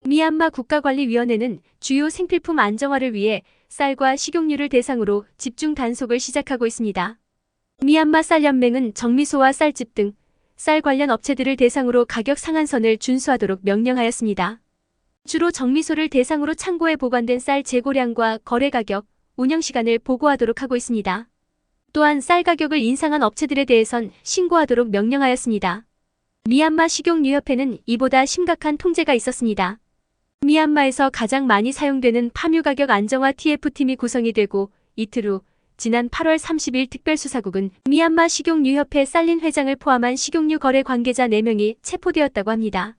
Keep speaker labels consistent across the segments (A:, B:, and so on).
A: 미얀마 국가관리위원회는 주요 생필품 안정화를 위해 쌀과 식용유를 대상으로 집중 단속을 시작하고 있습니다. 미얀마 쌀연맹은 정미소와 쌀집 등 쌀 관련 업체들을 대상으로 가격 상한선을 준수하도록 명령하였습니다. 주로 정미소를 대상으로 창고에 보관된 쌀 재고량과 거래 가격, 운영 시간을 보고하도록 하고 있습니다. 또한 쌀 가격을 인상한 업체들에 대해선 신고하도록 명령하였습니다. 미얀마 식용유협회는 이보다 심각한 통제가 있었습니다. 미얀마에서 가장 많이 사용되는 파묘 가격 안정화 TF팀이 구성이 되고 이틀 후 지난 8월 30일 특별수사국은 미얀마 식용유협회 쌀린 회장을 포함한 식용유 거래 관계자 4명이 체포되었다고 합니다.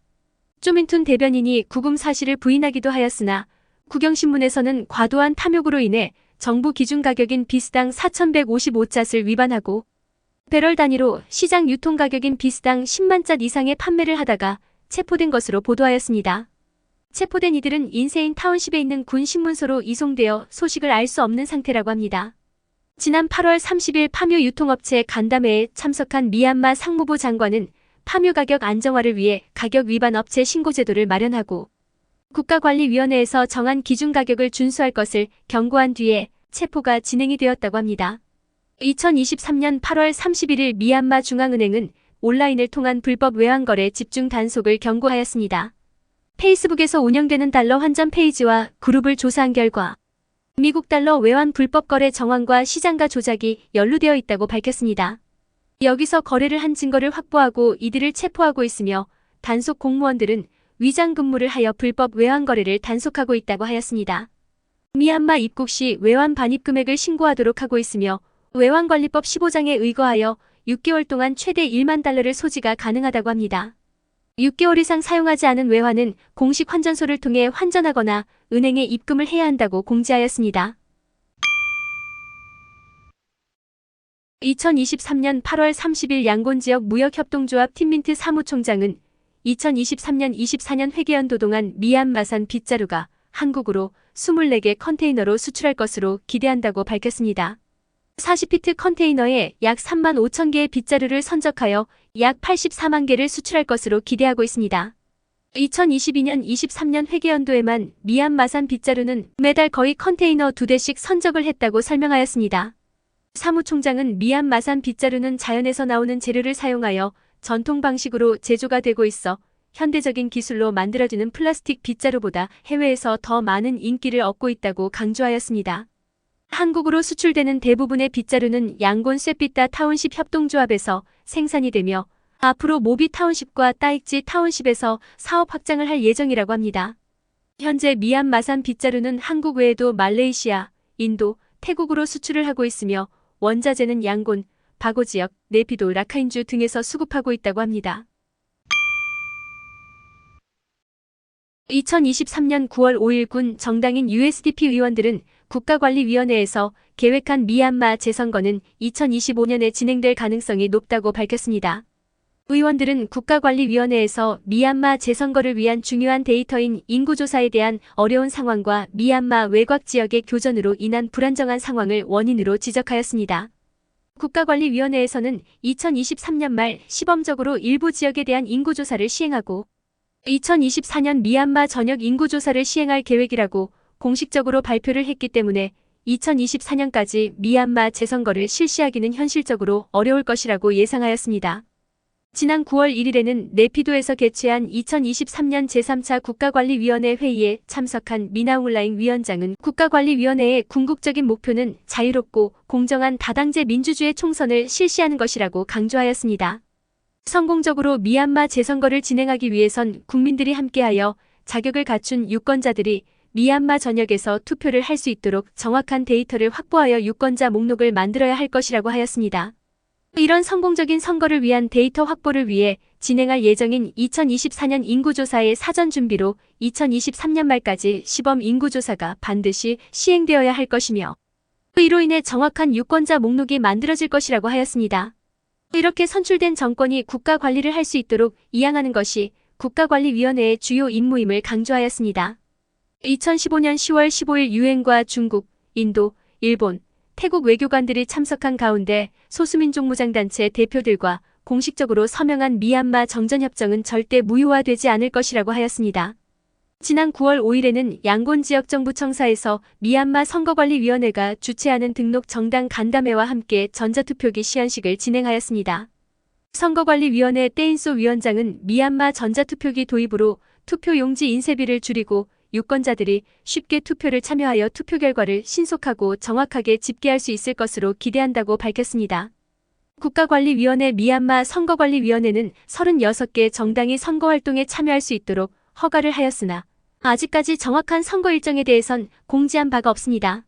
A: 쪼민툰 대변인이 구금 사실을 부인하기도 하였으나 국영신문에서는 과도한 탐욕으로 인해 정부 기준 가격인 비스당 4,155잣을 위반하고 배럴 단위로 시장 유통 가격인 비스당 10만 잣 이상의 판매를 하다가 체포된 것으로 보도하였습니다. 체포된 이들은 인세인 타운십에 있는 군 신문소로 이송되어 소식을 알 수 없는 상태라고 합니다. 지난 8월 30일 파묘 유통업체 간담회에 참석한 미얀마 상무부 장관은 파묘 가격 안정화를 위해 가격 위반 업체 신고 제도를 마련하고 국가관리위원회에서 정한 기준 가격을 준수할 것을 경고한 뒤에 체포가 진행이 되었다고 합니다. 2023년 8월 31일 미얀마 중앙은행은 온라인을 통한 불법 외환거래 집중 단속을 경고하였습니다. 페이스북에서 운영되는 달러 환전 페이지와 그룹을 조사한 결과 미국 달러 외환 불법 거래 정황과 시장가 조작이 연루되어 있다고 밝혔습니다. 여기서 거래를 한 증거를 확보하고 이들을 체포하고 있으며 단속 공무원들은 위장 근무를 하여 불법 외환 거래를 단속하고 있다고 하였습니다. 미얀마 입국 시 외환 반입 금액을 신고하도록 하고 있으며 외환관리법 15장에 의거하여 6개월 동안 최대 1만 달러를 소지가 가능하다고 합니다. 6개월 이상 사용하지 않은 외환은 공식 환전소를 통해 환전하거나 은행에 입금을 해야 한다고 공지하였습니다. 2023년 8월 30일 양곤지역 무역협동조합 팀민트 사무총장은 2023년 24년 회계연도 동안 미얀마산 빗자루가 한국으로 24개 컨테이너로 수출할 것으로 기대한다고 밝혔습니다. 40피트 컨테이너에 약 3만 5천 개의 빗자루를 선적하여 약 84만 개를 수출할 것으로 기대하고 있습니다. 2022년 23년 회계연도에만 미얀마산 빗자루는 매달 거의 컨테이너 2대씩 선적을 했다고 설명하였습니다. 사무총장은 미얀마산 빗자루는 자연에서 나오는 재료를 사용하여 전통 방식으로 제조가 되고 있어 현대적인 기술로 만들어지는 플라스틱 빗자루보다 해외에서 더 많은 인기를 얻고 있다고 강조하였습니다. 한국으로 수출되는 대부분의 빗자루는 양곤 쇠빛다 타운십 협동조합에서 생산이 되며 앞으로 모비 타운십과 따익지 타운십에서 사업 확장을 할 예정이라고 합니다. 현재 미얀마산 빗자루는 한국 외에도 말레이시아, 인도, 태국으로 수출을 하고 있으며 원자재는 양곤, 바고 지역, 네피도, 라카인주 등에서 수급하고 있다고 합니다. 2023년 9월 5일 군 정당인 USDP 의원들은 국가관리위원회에서 계획한 미얀마 재선거는 2025년에 진행될 가능성이 높다고 밝혔습니다. 의원들은 국가관리위원회에서 미얀마 재선거를 위한 중요한 데이터인 인구조사에 대한 어려운 상황과 미얀마 외곽 지역의 교전으로 인한 불안정한 상황을 원인으로 지적하였습니다. 국가관리위원회에서는 2023년 말 시범적으로 일부 지역에 대한 인구조사를 시행하고 2024년 미얀마 전역 인구조사를 시행할 계획이라고 공식적으로 발표를 했기 때문에 2024년까지 미얀마 재선거를 실시하기는 현실적으로 어려울 것이라고 예상하였습니다. 지난 9월 1일에는 네피도에서 개최한 2023년 제3차 국가관리위원회 회의에 참석한 미나웅라잉 위원장은 국가관리위원회의 궁극적인 목표는 자유롭고 공정한 다당제 민주주의 총선을 실시하는 것이라고 강조하였습니다. 성공적으로 미얀마 재선거를 진행하기 위해선 국민들이 함께하여 자격을 갖춘 유권자들이 미얀마 전역에서 투표를 할 수 있도록 정확한 데이터를 확보하여 유권자 목록을 만들어야 할 것이라고 하였습니다. 이런 성공적인 선거를 위한 데이터 확보를 위해 진행할 예정인 2024년 인구조사의 사전 준비로 2023년 말까지 시범 인구조사가 반드시 시행되어야 할 것이며 이로 인해 정확한 유권자 목록이 만들어질 것이라고 하였습니다. 이렇게 선출된 정권이 국가 관리를 할 수 있도록 이양하는 것이 국가관리위원회의 주요 임무임을 강조하였습니다. 2015년 10월 15일 유엔과 중국, 인도, 일본, 태국 외교관들이 참석한 가운데 소수민족 무장단체 대표들과 공식적으로 서명한 미얀마 정전협정은 절대 무효화되지 않을 것이라고 하였습니다. 지난 9월 5일에는 양곤 지역정부청사에서 미얀마 선거관리위원회가 주최하는 등록 정당 간담회와 함께 전자투표기 시연식을 진행하였습니다. 선거관리위원회 떼인소 위원장은 미얀마 전자투표기 도입으로 투표용지 인쇄비를 줄이고 유권자들이 쉽게 투표를 참여하여 투표 결과를 신속하고 정확하게 집계할 수 있을 것으로 기대한다고 밝혔습니다. 국가관리위원회 미얀마 선거관리위원회는 36개 정당이 선거활동에 참여할 수 있도록 허가를 하였으나 아직까지 정확한 선거 일정에 대해선 공지한 바가 없습니다.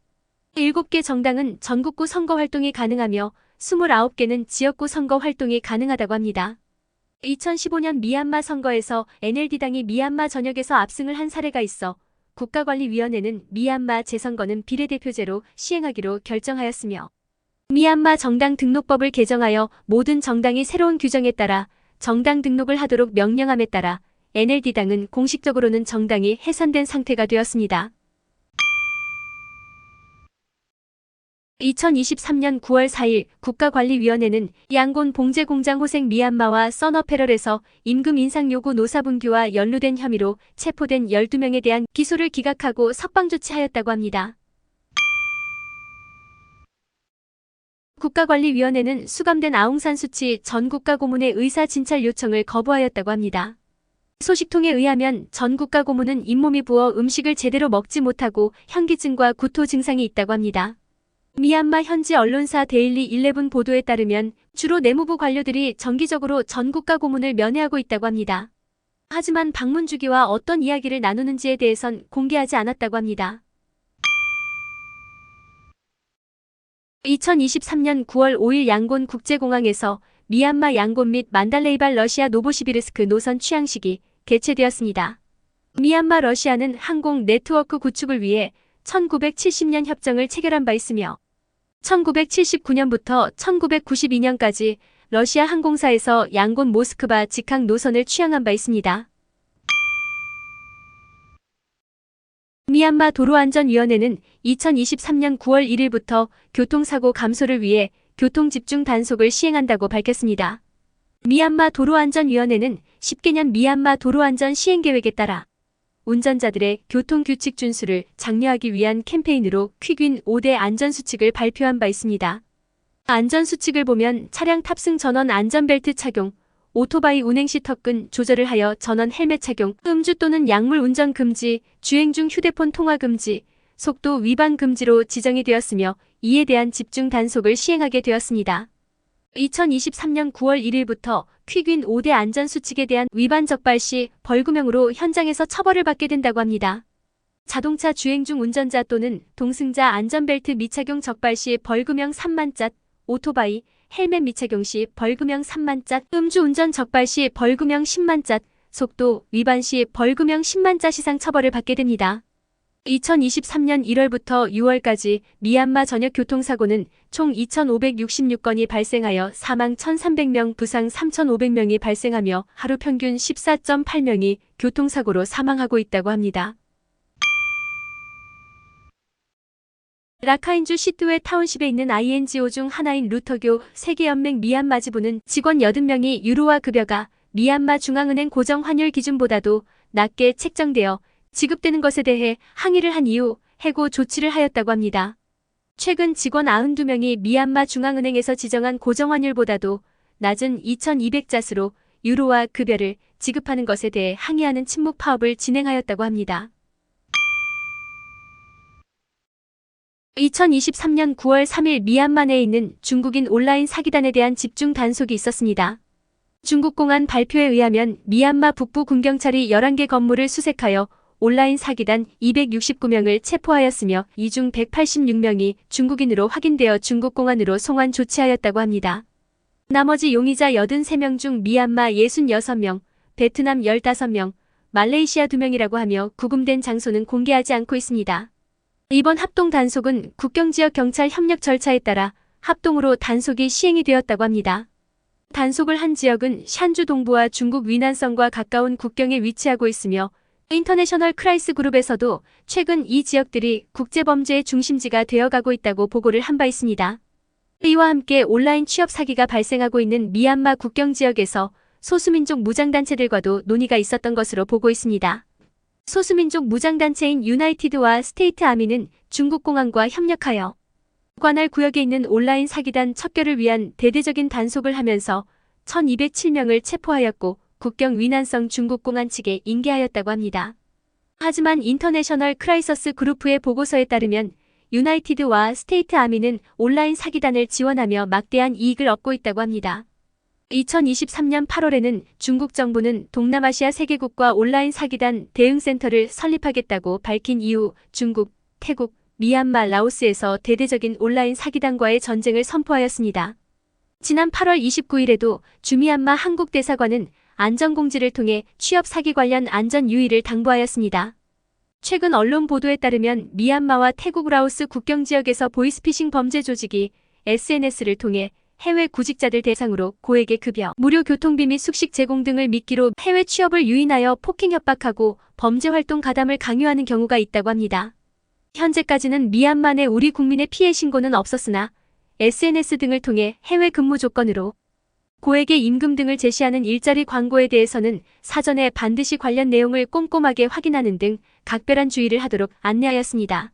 A: 7개 정당은 전국구 선거 활동이 가능하며 29개는 지역구 선거 활동이 가능하다고 합니다. 2015년 미얀마 선거에서 NLD당이 미얀마 전역에서 압승을 한 사례가 있어 국가관리위원회는 미얀마 재선거는 비례대표제로 시행하기로 결정하였으며 미얀마 정당 등록법을 개정하여 모든 정당이 새로운 규정에 따라 정당 등록을 하도록 명령함에 따라 NLD당은 공식적으로는 정당이 해산된 상태가 되었습니다. 2023년 9월 4일 국가관리위원회는 양곤 봉제공장 호생 미얀마와 써너페럴에서 임금 인상 요구 노사분규와 연루된 혐의로 체포된 12명에 대한 기소를 기각하고 석방 조치하였다고 합니다. 국가관리위원회는 수감된 아웅산 수치 전 국가고문의 의사 진찰 요청을 거부하였다고 합니다. 소식통에 의하면 전 국가고문은 잇몸이 부어 음식을 제대로 먹지 못하고 현기증과 구토 증상이 있다고 합니다. 미얀마 현지 언론사 데일리 11 보도에 따르면 주로 내무부 관료들이 정기적으로 전 국가고문을 면회하고 있다고 합니다. 하지만 방문 주기와 어떤 이야기를 나누는지에 대해선 공개하지 않았다고 합니다. 2023년 9월 5일 양곤 국제공항에서 미얀마 양곤 및 만달레이발 러시아 노보시비르스크 노선 취항식이 개최되었습니다. 미얀마 러시아는 항공 네트워크 구축을 위해 1970년 협정을 체결한 바 있으며 1979년부터 1992년까지 러시아 항공사에서 양곤 모스크바 직항 노선을 취항한 바 있습니다. 미얀마 도로안전위원회는 2023년 9월 1일부터 교통사고 감소를 위해 교통집중 단속을 시행한다고 밝혔습니다. 미얀마 도로안전위원회는 10개년 미얀마 도로안전 시행계획에 따라 운전자들의 교통규칙 준수를 장려하기 위한 캠페인으로 퀵윈 5대 안전수칙을 발표한 바 있습니다. 안전수칙을 보면 차량 탑승 전원 안전벨트 착용, 오토바이 운행 시 턱근 조절을 하여 전원 헬멧 착용, 음주 또는 약물 운전 금지, 주행 중 휴대폰 통화 금지, 속도 위반 금지로 지정이 되었으며 이에 대한 집중 단속을 시행하게 되었습니다. 2023년 9월 1일부터 퀵윈 5대 안전수칙에 대한 위반 적발 시 벌금형으로 현장에서 처벌을 받게 된다고 합니다. 자동차 주행 중 운전자 또는 동승자 안전벨트 미착용 적발 시 벌금형 3만짜, 오토바이, 헬멧 미착용 시 벌금형 3만짜, 음주운전 적발 시 벌금형 10만짜, 속도 위반 시 벌금형 10만짜 시상 처벌을 받게 됩니다. 2023년 1월부터 6월까지 미얀마 전역 교통사고는 총 2,566건이 발생하여 사망 1,300명, 부상 3,500명이 발생하며 하루 평균 14.8명이 교통사고로 사망하고 있다고 합니다. 라카인주 시뚜웨 타운십에 있는 INGO 중 하나인 루터교 세계연맹 미얀마 지부는 직원 80명이 유로화 급여가 미얀마 중앙은행 고정 환율 기준보다도 낮게 책정되어 지급되는 것에 대해 항의를 한 이후 해고 조치를 하였다고 합니다. 최근 직원 92명이 미얀마 중앙은행에서 지정한 고정환율보다도 낮은 2,200자스로 유로화 급여를 지급하는 것에 대해 항의하는 침묵 파업을 진행하였다고 합니다. 2023년 9월 3일 미얀마 내에 있는 중국인 온라인 사기단에 대한 집중 단속이 있었습니다. 중국 공안 발표에 의하면 미얀마 북부 군경찰이 11개 건물을 수색하여 온라인 사기단 269명을 체포하였으며 이 중 186명이 중국인으로 확인되어 중국 공안으로 송환 조치하였다고 합니다. 나머지 용의자 83명 중 미얀마 66명, 베트남 15명, 말레이시아 2명이라고 하며 구금된 장소는 공개하지 않고 있습니다. 이번 합동 단속은 국경지역 경찰 협력 절차에 따라 합동으로 단속이 시행이 되었다고 합니다. 단속을 한 지역은 샨주 동부와 중국 위난성과 가까운 국경에 위치하고 있으며 인터내셔널 크라이스 그룹에서도 최근 이 지역들이 국제범죄의 중심지가 되어가고 있다고 보고를 한 바 있습니다. 이와 함께 온라인 취업 사기가 발생하고 있는 미얀마 국경 지역에서 소수민족 무장단체들과도 논의가 있었던 것으로 보고 있습니다. 소수민족 무장단체인 유나이티드와 스테이트 아미는 중국 공안과 협력하여 관할 구역에 있는 온라인 사기단 척결을 위한 대대적인 단속을 하면서 1207명을 체포하였고 국경 위난성 중국 공안 측에 인계하였다고 합니다. 하지만 인터내셔널 크라이서스 그룹의 보고서에 따르면 유나이티드와 스테이트 아미는 온라인 사기단을 지원하며 막대한 이익을 얻고 있다고 합니다. 2023년 8월에는 중국 정부는 동남아시아 3개국과 온라인 사기단 대응센터를 설립하겠다고 밝힌 이후 중국, 태국, 미얀마, 라오스에서 대대적인 온라인 사기단과의 전쟁을 선포하였습니다. 지난 8월 29일에도 주미얀마 한국대사관은 안전공지를 통해 취업 사기 관련 안전 유의를 당부하였습니다. 최근 언론 보도에 따르면 미얀마와 태국, 라오스 국경 지역에서 보이스피싱 범죄 조직이 SNS를 통해 해외 구직자들 대상으로 고액의 급여, 무료 교통비 및 숙식 제공 등을 미끼로 해외 취업을 유인하여 폭행 협박하고 범죄 활동 가담을 강요하는 경우가 있다고 합니다. 현재까지는 미얀마 내 우리 국민의 피해 신고는 없었으나 SNS 등을 통해 해외 근무 조건으로 고액의 임금 등을 제시하는 일자리 광고에 대해서는 사전에 반드시 관련 내용을 꼼꼼하게 확인하는 등 각별한 주의를 하도록 안내하였습니다.